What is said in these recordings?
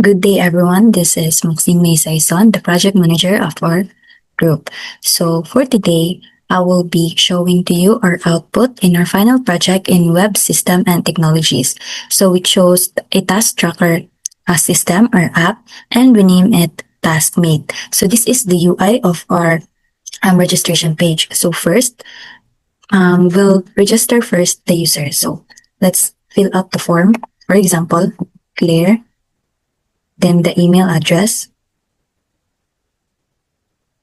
Good day, everyone. This is Maxine May Saison, the project manager of our group. So for today, I will be showing to you our output in our final project in Web System and Technologies. So we chose a task tracker system or app and we name it TaskMate. So this is the UI of our registration page. So first, we'll register first the user. So let's fill out the form. For example, Claire, then the email address,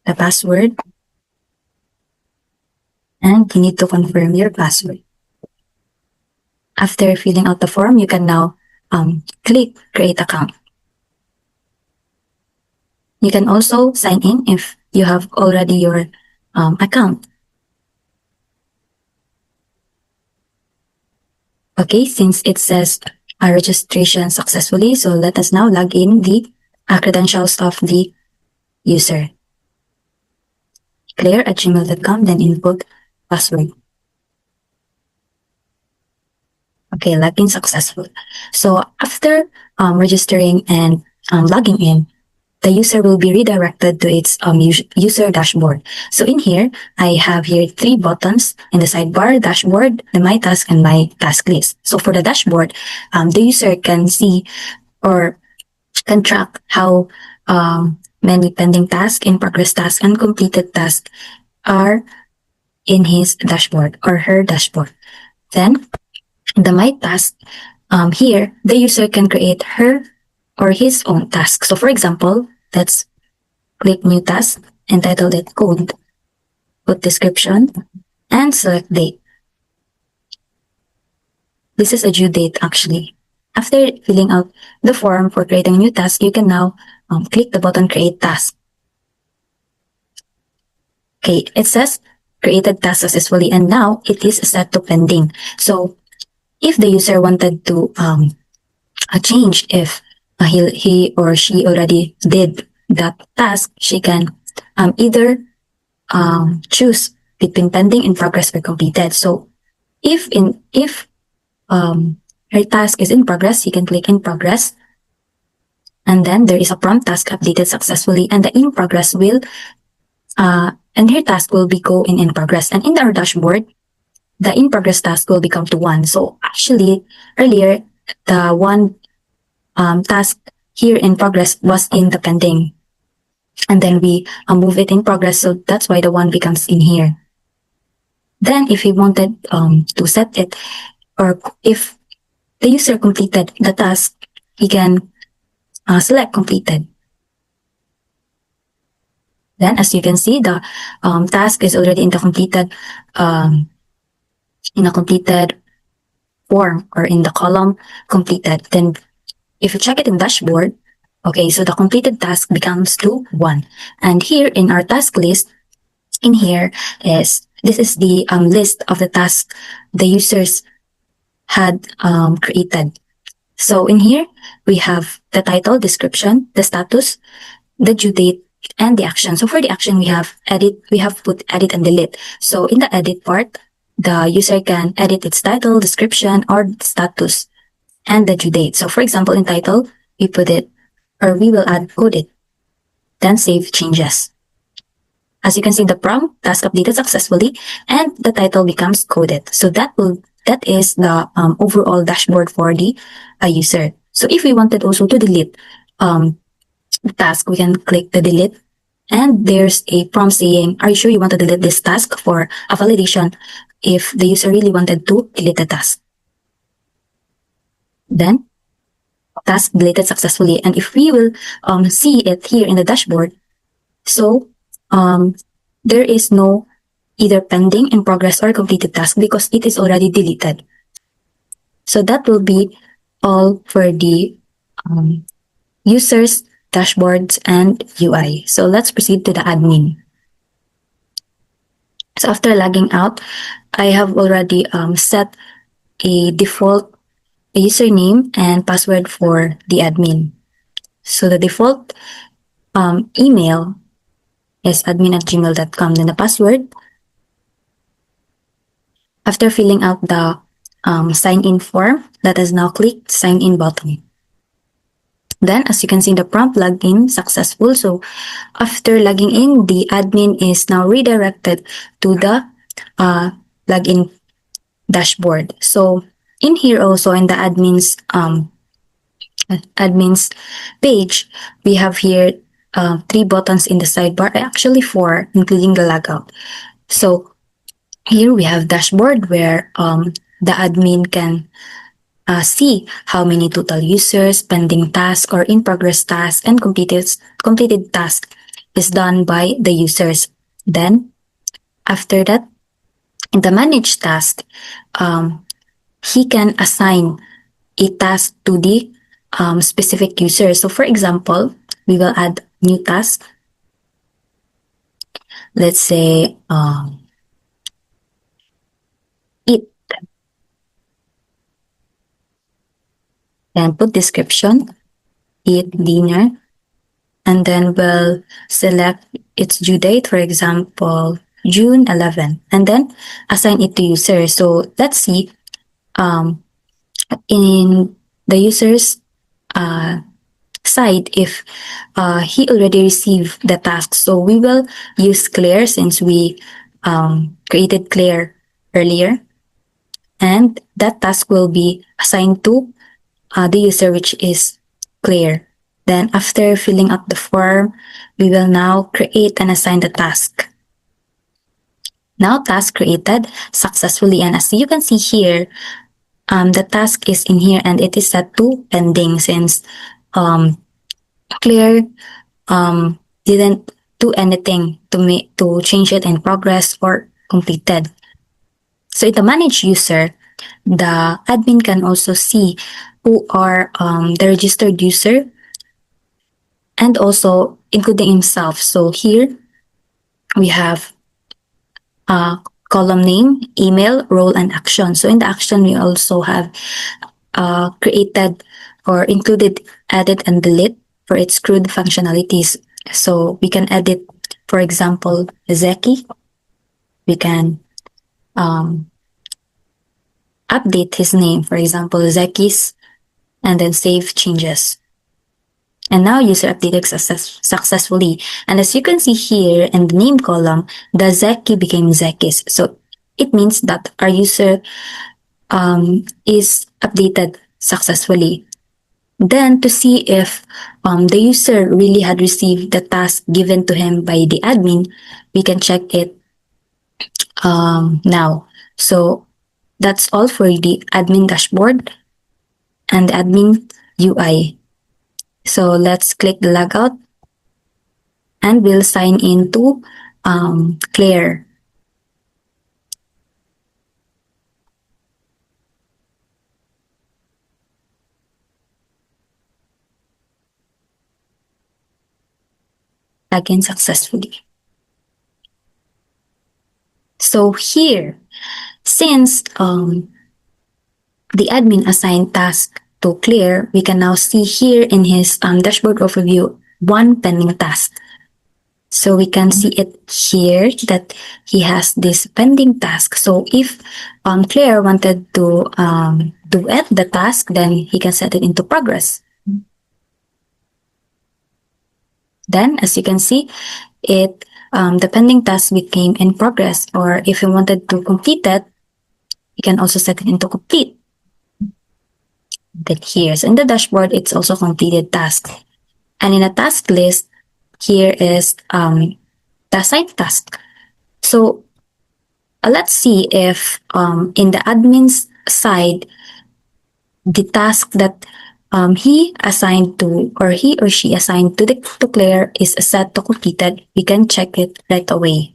the password, and you need to confirm your password. After filling out the form, you can now click Create Account. You can also sign in if you have already your account. Okay, since it says registration successfully, so let us now log in the credentials of the user. Claire@gmail.com, then input password. Okay, login successful. So after registering and logging in, the user will be redirected to its user dashboard. So in here, I have here 3 buttons in the sidebar: dashboard, the my task, and my task list. So for the dashboard, the user can see or can track how many pending tasks, in progress tasks, and completed tasks are in his dashboard or her dashboard. Then the my task, here, the user can create her or his own task. So for example, let's click new task, entitle it code, put description, and select date. This is a due date actually. After filling out the form for creating a new task, you can now click the button create task. Okay, it says created task successfully and now it is set to pending. So if the user wanted to change if he or she already did that task, she can either choose between pending, in progress, or completed. So if her task is in progress, you can click in progress, and then there is a prompt task updated successfully, and the in progress will and her task will be go in progress, and in our dashboard, the in progress task will become to 1. So actually earlier the one task here in progress was in the pending, and then we move it in progress, so that's why the 1 becomes in here. Then if we wanted to set it, or if the user completed the task, he can select completed. Then as you can see, the task is already in the completed form, or in the column completed. Then if you check it in dashboard, okay, so the completed task becomes to 1. And here in our task list, in here this is the list of the tasks the users had created. So in here, we have the title, description, the status, the due date, and the action. So for the action, we have put edit and delete. So in the edit part, the user can edit its title, description, or status, and the due date. So for example, in title, we put it, or we will add coded, then save changes. As you can see, the prompt task updated successfully and the title becomes coded. So that is the overall dashboard for the user. So if we wanted also to delete the task, we can click the delete, and there's a prompt saying, are you sure you want to delete this task, for a validation if the user really wanted to delete the task. Then task deleted successfully, and if we will see it here in the dashboard, so there is no either pending, in progress, or completed task because it is already deleted. So that will be all for the users, dashboards, and UI. So let's proceed to the admin. So after logging out, I have already set a default username and password for the admin. So the default email is admin@gmail.com. Then the password, after filling out the sign in form, let us now click sign in button. Then, as you can see, the prompt login successful. So, after logging in, the admin is now redirected to the login dashboard. So, in here also in the admin's page, we have here three buttons in the sidebar, actually four, including the logout. So, here we have dashboard where the admin can see how many total users, pending task or in progress task, and completed task is done by the users. Then, after that, in the manage task, he can assign a task to the specific user. So, for example, we will add new task. Let's say eat, and put description, eat dinner, and then we'll select its due date, for example, June 11, and then assign it to user. So let's see in the user's side if he already received the task. So we will use Claire since we created Claire earlier, and that task will be assigned to the user, which is Claire. Then after filling out the form, we will now create and assign the task. Now task created successfully, and as you can see here, the task is in here and it is set to pending since Claire didn't do anything to change it in progress or completed. So in the manage user, the admin can also see who are the registered user and also including himself. So here we have column name, email, role, and action. So in the action, we also have created or included edit and delete for its crude functionalities. So we can edit, for example, Zeki. We can update his name, for example, Zeki's, and then save changes. And now user updated successfully. And as you can see here in the name column, the Zeki became Zeki's. So it means that our user is updated successfully. Then to see if the user really had received the task given to him by the admin, we can check it now. So that's all for the admin dashboard and the admin UI. So let's click the logout and we'll sign in to Claire. Again successfully. So here, since the admin assigned task to Claire, we can now see here in his dashboard overview one pending task. So we can see it here that he has this pending task. So if Claire wanted to do the task, then he can set it into progress. Then, as you can see, the pending task became in progress, or if you wanted to complete it, you can also set it into complete. That here, so in the dashboard, it's also completed task. And in a task list, here is the assigned task. So let's see if in the admin's side, the task that he assigned to, or he or she assigned to Claire is set to completed. We can check it right away.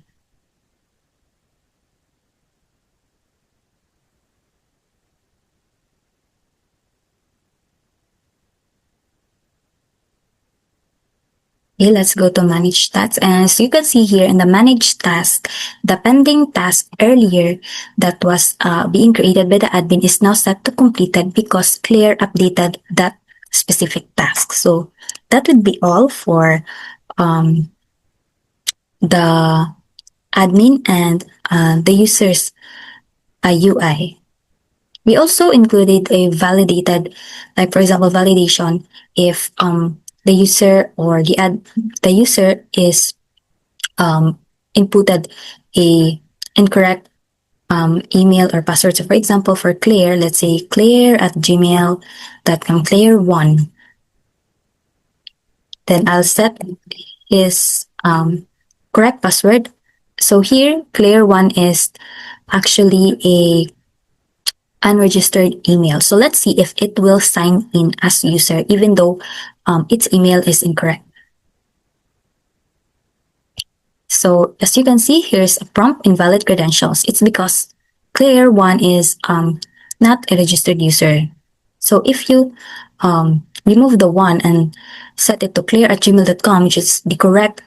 Okay, let's go to manage tasks. And as you can see here in the manage task, the pending task earlier that was being created by the admin is now set to completed because Claire updated that specific task. So that would be all for the admin and the user's UI. We also included a validated, like for example, validation if the user or the user is inputted a incorrect email or password. So for example, for Claire, let's say claire@gmail.com, Claire1. Then I'll set his correct password. So here, Claire1 is actually a unregistered email. So let's see if it will sign in as user even though its email is incorrect. So as you can see, here's a prompt invalid credentials. It's because Claire1 is not a registered user. So if you remove the one and set it to claire@gmail.com, which is the correct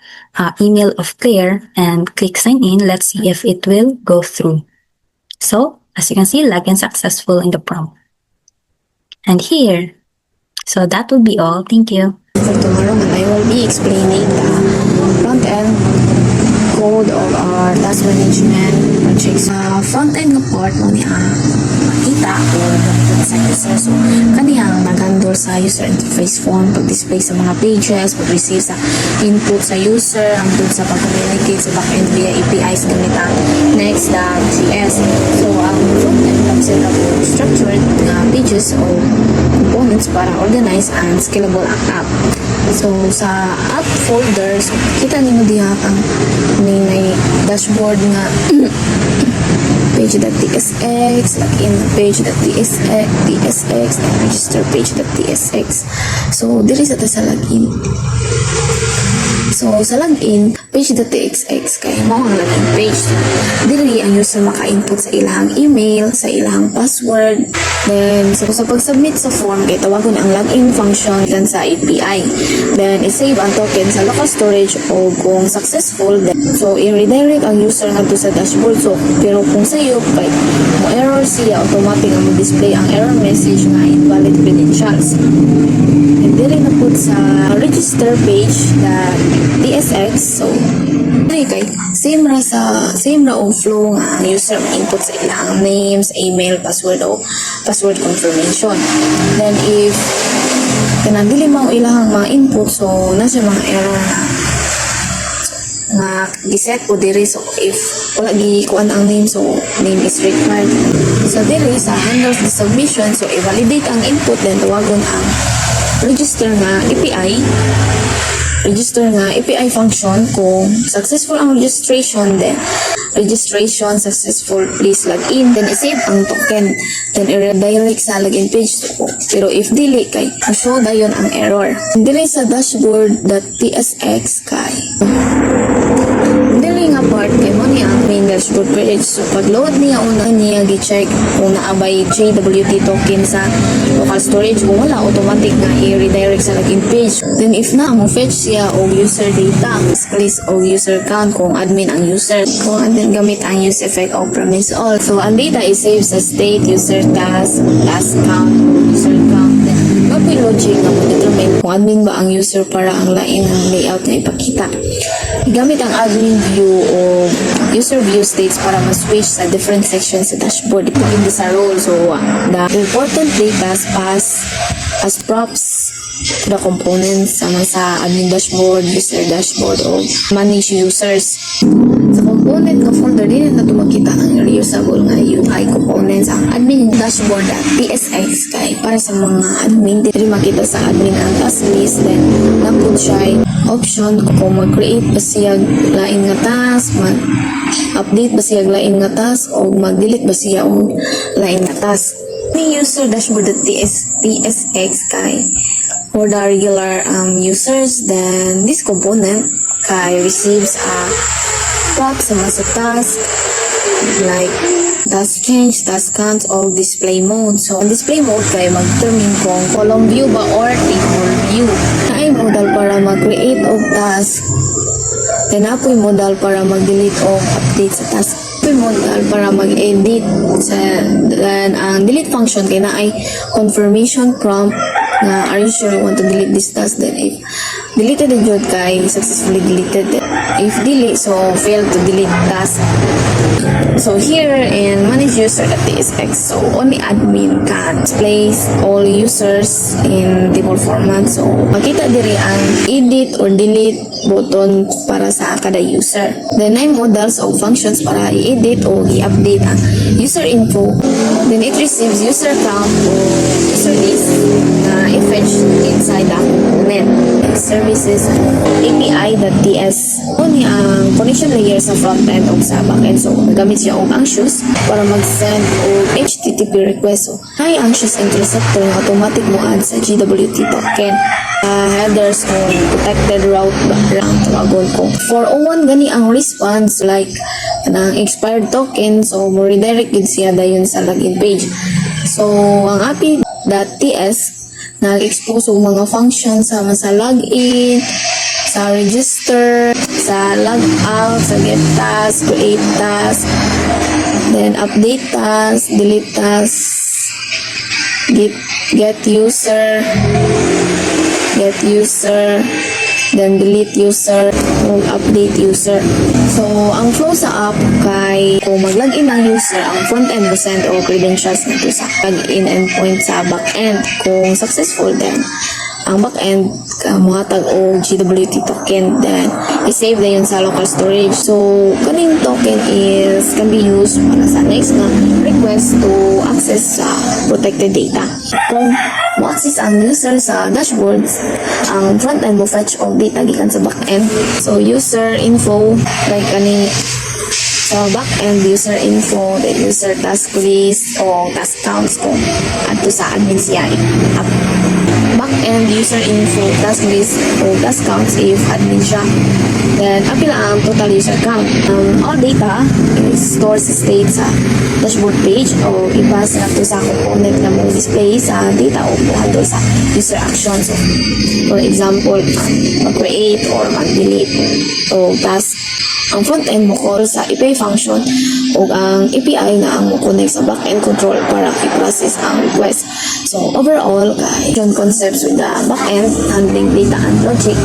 email of Claire, and click sign in, let's see if it will go through. So as you can see, login successful in the prompt. And here, so that will be all. Thank you. For tomorrow, I will be explaining the front-end code of our task management projects. Front-end nga part mo niya makita or gamitin sa user. So, kaniyang mag-handle sa user interface form, pag-display sa mga pages, pag-receive sa input sa user, hangtod sa pag-communicate sa backend via APIs gamit ang Next.js. So, ang front-end lang sila po structured pages o components para organize and scalable ang app. So, sa app folder, so, kita niyo diha ang may dashboard nga page.tsx, login page.tsx, and register page.tsx. So, diri sa login. So, sa login, page.tsx kay mo ang login page. Dili ang user maka-input sa ilang email, sa ilang password. Then, so, sa pag-submit sa form, kay tawagon ang login function kan sa API. Then, i-save ang token sa local storage o kung successful, then, so, i-redirect ang user ngadto sa dashboard. So, pero kung sa'yo, kay mo error siya, automatic ang mag-display ang error message na invalid credentials. And dili na put sa register page na TSX. So, kay same ra o flow nga user input sa ilang names, email, password o password confirmation. Then if kanang dili mao ilang mga input, so nasa mga error na giset po diri. So if wala gikuan ang name, so name is required. So diri sa handles the submission, so i-validate ang input, then tawagon ang register nga API function. Kung successful ang registration, then registration successful, please log in, then i-save ang token, then i-redirect sa login page. So, pero if dili kay show dayon ang error. Dili sa dashboard.tsx kay dili nga part kay mo ni ang main dashboard page. So pag load niya, una niya gi-check kung naabay JWT token sa local storage. Kung wala, automatic nga i-redirect sa login page. Then if na mo fetch siya o user data, list o user count kung admin ang user, kung admin gamit ang use effect o premise all. So ang data is saved sa state, user task, last count, user count. Then mapoy logic na mo determine kung admin ba ang user para ang lain ng layout na ipakita. Gamit ang admin view o user view states para ma-switch sa different sections sa dashboard. Depende sa role. So, the important data pass as props to the components sama sa admin dashboard, user dashboard, o manage users. Sa component ng folder, din na makita ang reusable nga UI components. Ang admin dashboard.tsx kay para sa mga admin, din makita sa admin ang task list. Then, napod siya option kung mag-create ba siya lain nga task, mag-update ba siya lain nga task, o mag-delete ba siya o lain nga task. May user dashboard.tsx kay for the regular users, then this component kay receives a plot sa mga task like task change, task count, o display mode. So, ang display mode kay mag-determine kung column view ba or table view. Ay modal para mag-create of task. Then, apoy modal para mag-delete o update sa task. Apoy modal para mag-edit. Then, ang delete function kay na ay confirmation prompt na are you sure you want to delete this task. Then, if deleted the jud kay successfully deleted. If delete, so fail to delete task. So here in manage user at TSX, so only admin can place all users in table format. So makita diri ang edit or delete button para sa kada user. Then ay models o functions para i-edit o i-update ang user info. Then it receives user count o user list na i-fetch inside the component. Services API.ts ni ang connection layer sa frontend o sa backend. So nagamit siya og Anxious para mag-send o HTTP request. So ay Anxious interceptor nga automatic mo add sa GWT token. Headers o protected route background tawagon ko. For O1 gani ang response like ng expired token, so mo redirect gid siya dayon sa login page. So ang API.ts nag-expose og mga functions sama sa login, sa register, sa logout, sa get task, create task, then update task, delete task, get user, then delete user, update user. So, ang flow sa app kay kung mag-login ang user, ang front-end mo send o credentials na to sa login endpoint sa back-end. Kung successful, then ang back-end muhatag o GWT token, then i-save na yun sa local storage. So, kaning token can be used para sa next na request to access sa protected data. Kung mo-access ang user sa dashboards, ang front-end mo fetch og data gikan sa back-end. So, user info, like kaning sa back-end user info, the user task list o task counts kung adto sa admin siya app. Back-end user info, task list o task counts if admin siya. Then, apila ang total user count. All data is stored sa state sa dashboard page o ipas na to sa component na mo display sa data o handle sa user actions. So, for example, mag-create or mag-delete o task. Ang front-end mo call sa API function o ang API na ang mo connect sa back-end control para i-process ang request. So, overall, yung concepts with the back-end, handling data and logic,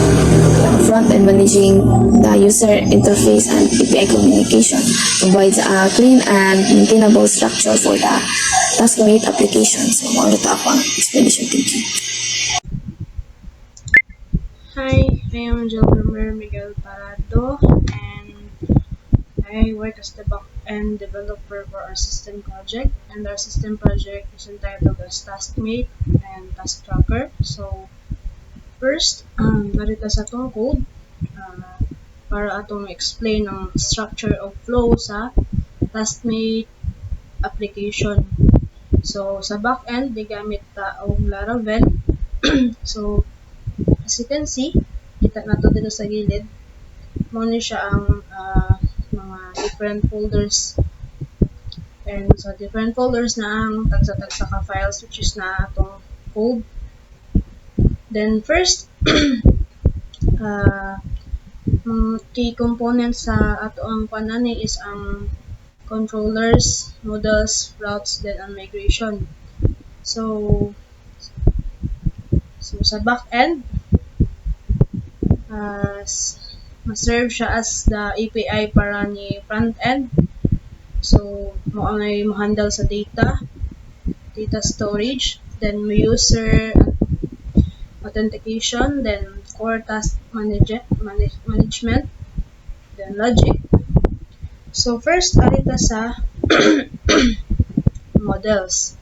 front-end managing the user interface and API communication, provides a clean and maintainable structure for the task-made application. So, mga ito ako ang explanation. Thank you. Hi, I am Gilbermer Miguel Parado, and I work as the back-end developer for our system project, and our system project is entitled as TaskMate and Task Tracker. So, first, narita sa itong code para atong explain ang structure of flow sa TaskMate application. So, sa back-end, di gamit ta og Laravel. So, as you can see, kita na to dito sa gilid. Muna siya ang mga different folders. And so, different folders na ang tagsa-tagsa ka files, which is na itong code. Then, first, key components sa ato ang panani is ang controllers, models, routes, then ang migration. So sa back-end, ma-serve siya as the API para ni front-end. So, mo ang ay mo-handle sa data storage, then user authentication, then core task management, then logic. So, first, arita sa models.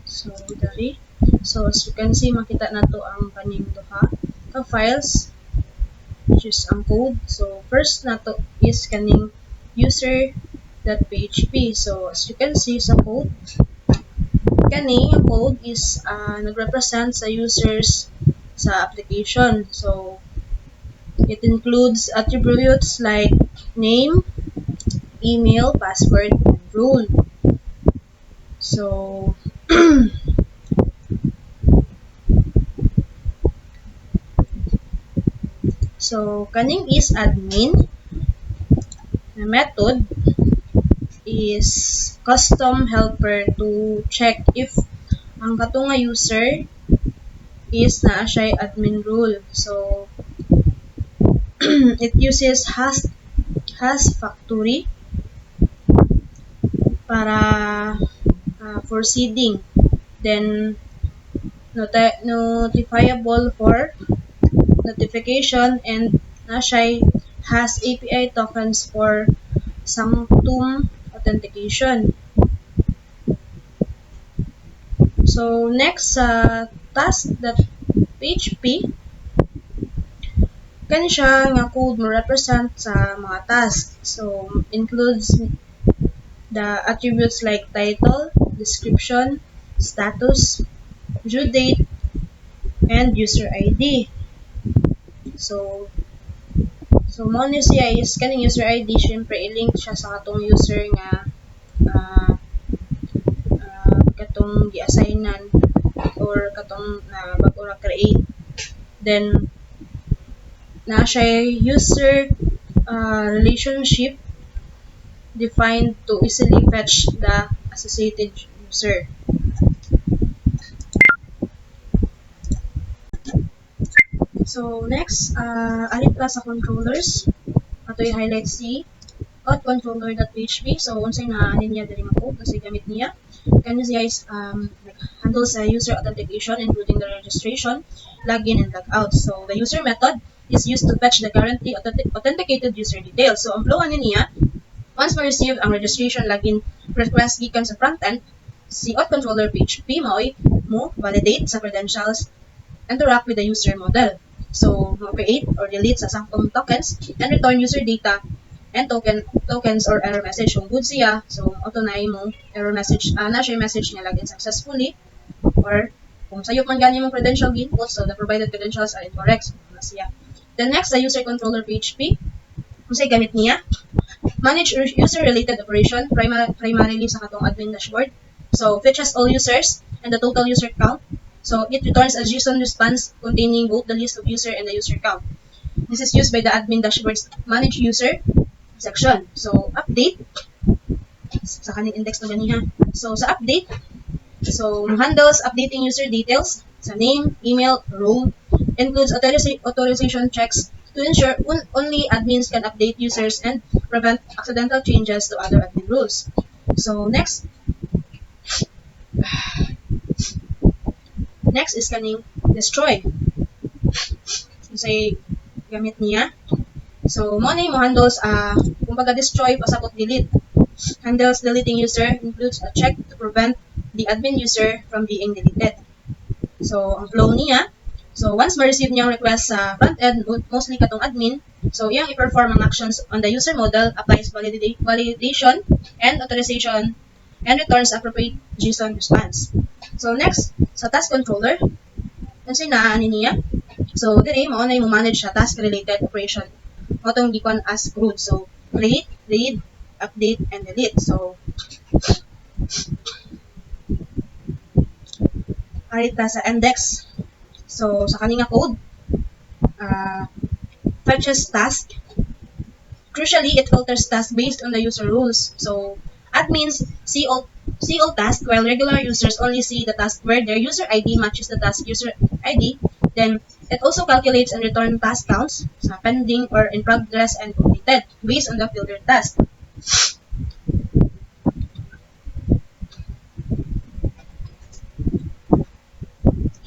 So, dari. So, as you can see, makita na to ang kaning duha ka files, which is ang code. So, first na to is kaning user.php. So, as you can see sa code, kaning code is nagrepresent sa users sa application. So, it includes attributes like name, email, password, and role. So, kaning is admin. The method is custom helper to check if ang katunga user is naa siya admin role. So, it uses has factory para for seeding. Then notifiable for notification, and na siya has API tokens for Sanctum authentication. So next sa task.php, kani siya nga code mo represent sa mga task. So includes the attributes like title, description, status, due date, and user ID. So mo ni siya is kaning user ID, syempre i-link siya sa katong user nga katong gi-assignan or katong bago ra create. Then na siya user relationship defined to easily fetch the associated user. So next, alit pa sa controllers. Ato i-highlight si outController.php. So unsay na niya diri nga code kasi gamit niya. Kani siya is handles sa user authentication including the registration, login, and logout. So the user method is used to fetch the currently authenticated user details. So ang flow ani niya, once ma-receive ang registration login request gikan sa frontend, si outController.php mo validate sa credentials, interact with the user model. So, create or delete sa Sanctum tokens and return user data and tokens or error message kung good siya. So, auto na mo error message, na siya message niya login successfully, or kung sayop man gani mong credential input, so the provided credentials are incorrect. So, na siya. Then next, sa user controller PHP, kung sa'y gamit niya, manage user-related operation, primarily sa katong admin dashboard. So, fetches all users and the total user count. So, it returns a JSON response containing both the list of user and the user count. This is used by the admin dashboard's manage user section. So, update. Sa kaning index na ganiha. So, sa update, so handles updating user details sa name, email, role, includes authorization checks to ensure only admins can update users and prevent accidental changes to other admin rules. So, next is kaning destroy. Say gamit niya. So mo handles kumbaga destroy pasabot delete. Handles deleting user includes a check to prevent the admin user from being deleted. So ang flow niya, so once ma-receive niya ang request sa front end, mostly katong admin, so iyang i-perform ang actions on the user model, applies validation and authorization, and returns appropriate JSON response. So next, sa task controller, kasi naani niya. So dire mo na mo manage sa task related operation. Mo tong gikon as root. So create, read, update, and delete. So arita sa index. So sa kaninga code, fetches task. Crucially, it filters tasks based on the user rules. So admins see all tasks, while regular users only see the task where their user ID matches the task user ID. Then it also calculates and returns task counts sa pending or in progress and completed based on the filtered task.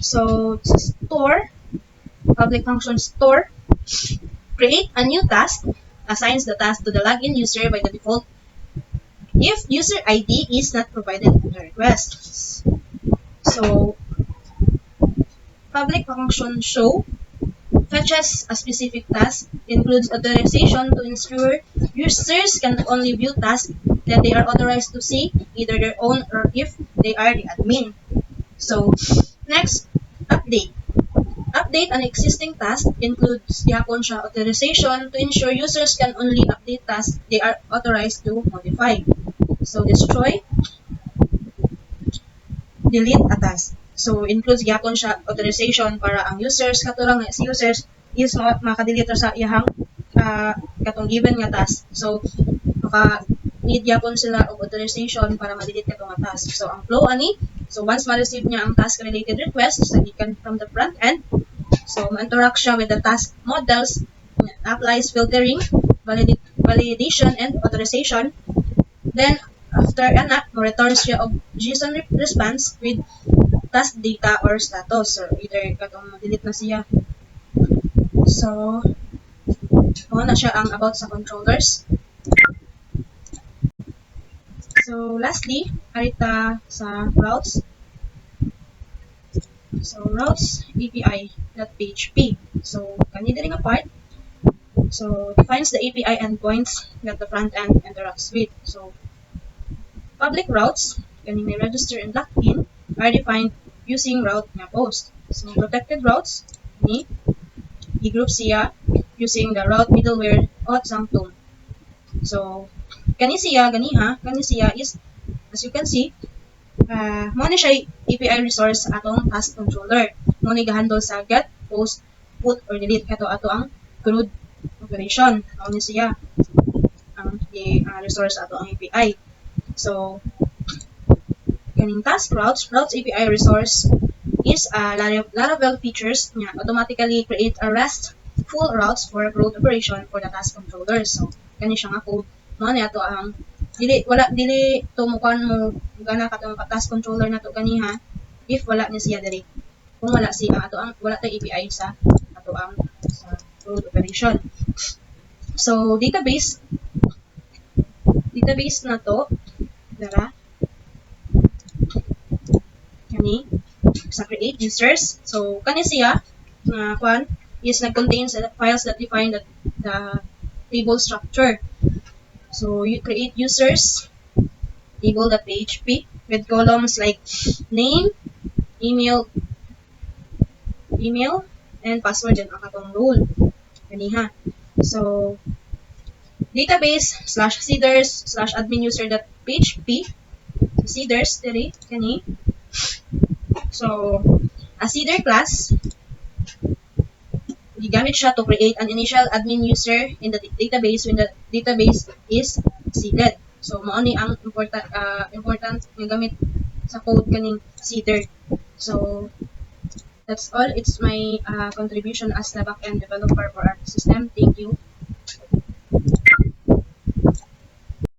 So store, public function store, create a new task, assigns the task to the login user by the default if user ID is not provided in the request. So, public function show fetches a specific task, includes authorization to ensure users can only view tasks that they are authorized to see, either their own or if they are the admin. So, next, update. Update an existing task includes gihapon siya authorization to ensure users can only update tasks they are authorized to modify. So, destroy, delete a task. So, includes gihapon siya authorization para ang users, katurang si users is makadelete sa iyahang katong given nga task. So, need gihapon sila og authorization para ma-delete katong nga task. So, ang flow ani, so once ma-receive niya ang task-related request sa gikan from the front end, so ma-interact siya with the task models applies filtering, validation, and authorization. Then, after anak, returns siya og JSON response with task data or status. So, either katong delete na siya. So, mao na siya ang about sa controllers. So, lastly, arita sa routes. So, routes API.php. So, kani diri nga part. So, defines the API endpoints that the front end interacts with. So, public routes, kani may register and login, are defined using route nga post. So, protected routes, ni i-group siya using the route middleware auth sanctum. So, kani siya is, as you can see, mo na siya API resource sa atong task controller. Mo ni gahandle sa get, post, put, or delete. Ito ang CRUD operation. Mo ni siya ang resource sa atong API. So, kaning task routes API resource is Laravel features niya automatically create a REST full routes for CRUD operation for the task controller. So, kani siya nga code. Mo ni ato ang dili to mo kan mo gana katong task controller nato ganiha if wala ni siya diri. Kung wala siya wala tay API sa ato ang sa CRUD operation. So database na to dara kani sa create users. So kani siya nga kwan is contains files that define the table structure. So you create users table.php with columns like name, email, and password and ang atong role. Kaniha. So database /seeders/admin user.php seeders diri kani. So a seeder class gigamit siya to create an initial admin user in the database when the database is seeded. So mao ni ang important nga gamit sa code kaning seeder. So that's all. It's my contribution as the backend developer for our system. Thank you.